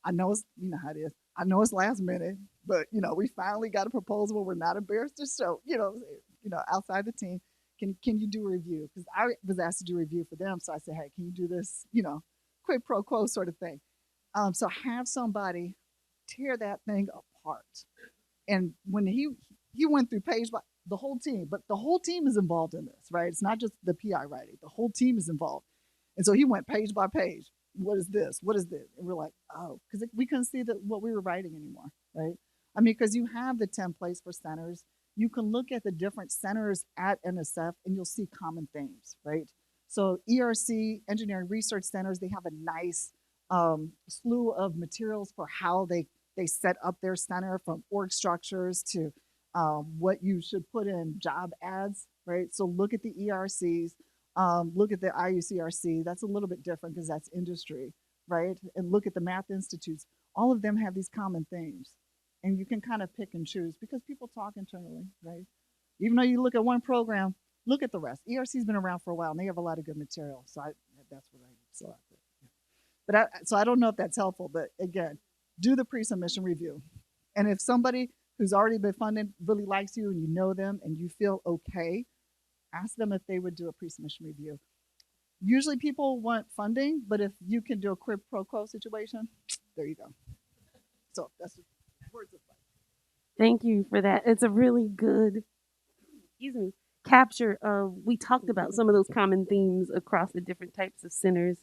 I know it's, how it is. I know it's last minute, but, we finally got a proposal. We're not embarrassed to show, outside the team. Can you do a review? Because I was asked to do a review for them. So I said, hey, can you do this, quid pro quo sort of thing. So have somebody tear that thing apart. And when he went through page by the whole team, but the whole team is involved in this, right? It's not just the PI writing. The whole team is involved. And so he went page by page. What is this? What is this? And we're like, oh, because we couldn't see what we were writing anymore, right? I mean, because you have the templates for centers. You can look at the different centers at NSF and you'll see common themes, right? So ERC, Engineering Research Centers, they have a nice slew of materials for how they set up their center, from org structures to what you should put in job ads, right? So look at the ERCs, look at the IUCRC. That's a little bit different because that's industry. right? And look at the math institutes. All of them have these common themes. And you can kind of pick and choose because people talk internally, right? Even though you look at one program, look at the rest. ERC's been around for a while and they have a lot of good material. So that's what I selected. So I don't know if that's helpful, but again, do the pre-submission review. And if somebody who's already been funded really likes you and you know them and you feel okay, ask them if they would do a pre-submission review. Usually people want funding, but if you can do a quid pro quo situation, there you go. So that's words of advice. Thank you for that. It's a really good, capture of, we talked about some of those common themes across the different types of centers.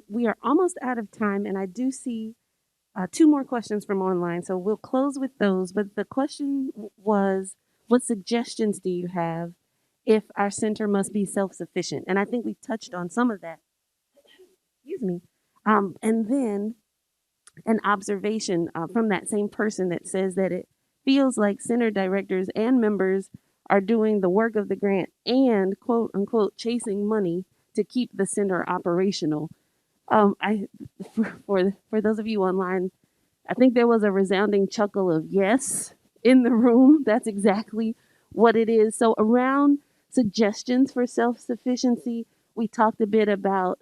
We are almost out of time, and I do see 2 more questions from online, so we'll close with those. But the question was, what suggestions do you have if our center must be self-sufficient? And I think we touched on some of that. And then an observation from that same person that says that it feels like center directors and members are doing the work of the grant and quote unquote chasing money to keep the center operational. For those of you online, I think there was a resounding chuckle of yes in the room. That's exactly what it is. So around suggestions for self-sufficiency, we talked a bit about,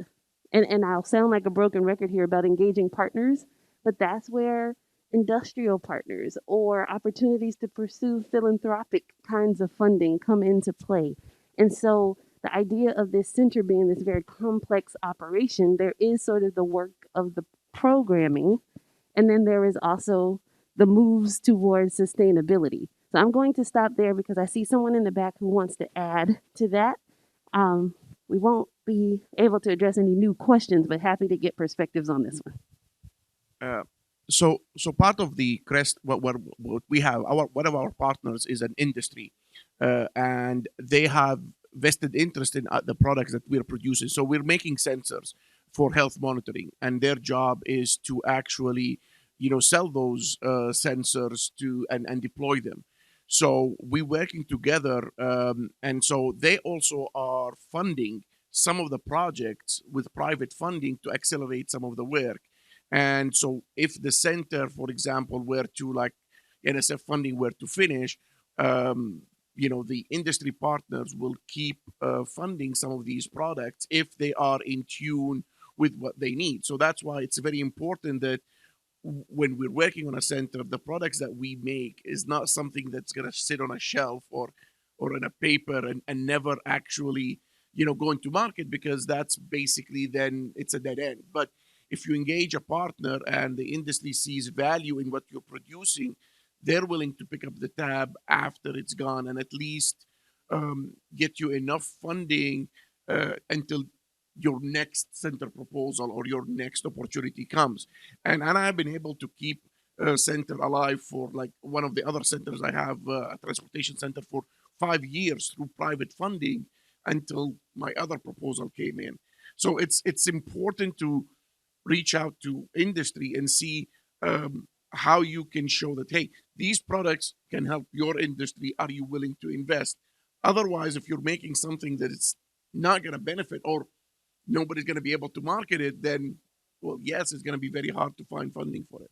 and I'll sound like a broken record here, about engaging partners, but that's where industrial partners or opportunities to pursue philanthropic kinds of funding come into play. And so the idea of this center being this very complex operation, there is sort of the work of the programming, and then there is also the moves towards sustainability. So I'm going to stop there because I see someone in the back who wants to add to that. We won't be able to address any new questions, but happy to get perspectives on this one. So part of the CREST, what we have, one of our partners is an industry, and they have vested interest in the products that we're producing. So we're making sensors for health monitoring, and their job is to actually, sell those sensors to and deploy them. So we're working together, and so they also are funding some of the projects with private funding to accelerate some of the work. And so if the center, for example, were to, like NSF funding were to finish, the industry partners will keep funding some of these products if they are in tune with what they need. So that's why it's very important that when we're working on a center, the products that we make is not something that's going to sit on a shelf or on a paper and never actually, go into market, because that's basically, then it's a dead end. But if you engage a partner and the industry sees value in what you're producing, they're willing to pick up the tab after it's gone and at least get you enough funding until your next center proposal or your next opportunity comes. And I've been able to keep center alive for, like, one of the other centers I have, a transportation center, for 5 years through private funding until my other proposal came in. So it's important to reach out to industry and see how you can show that, hey, these products can help your industry. Are you willing to invest? Otherwise, if you're making something that it's not going to benefit or nobody's going to be able to market it, then, well, yes, it's going to be very hard to find funding for it.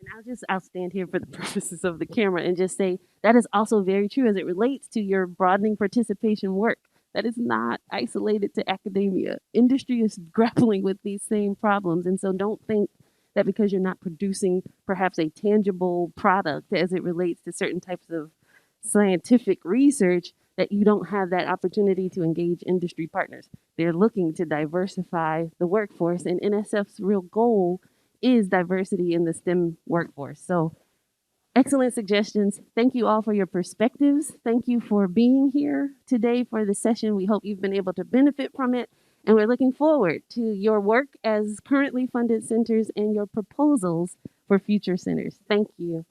And I'll stand here for the purposes of the camera and just say that is also very true as it relates to your broadening participation work. That is not isolated to academia. Industry is grappling with these same problems. And so don't think that because you're not producing perhaps a tangible product as it relates to certain types of scientific research, that you don't have that opportunity to engage industry partners. They're looking to diversify the workforce, and NSF's real goal is diversity in the STEM workforce. So excellent suggestions. Thank you all for your perspectives. Thank you for being here today for the session. We hope you've been able to benefit from it, and we're looking forward to your work as currently funded centers and your proposals for future centers. Thank you.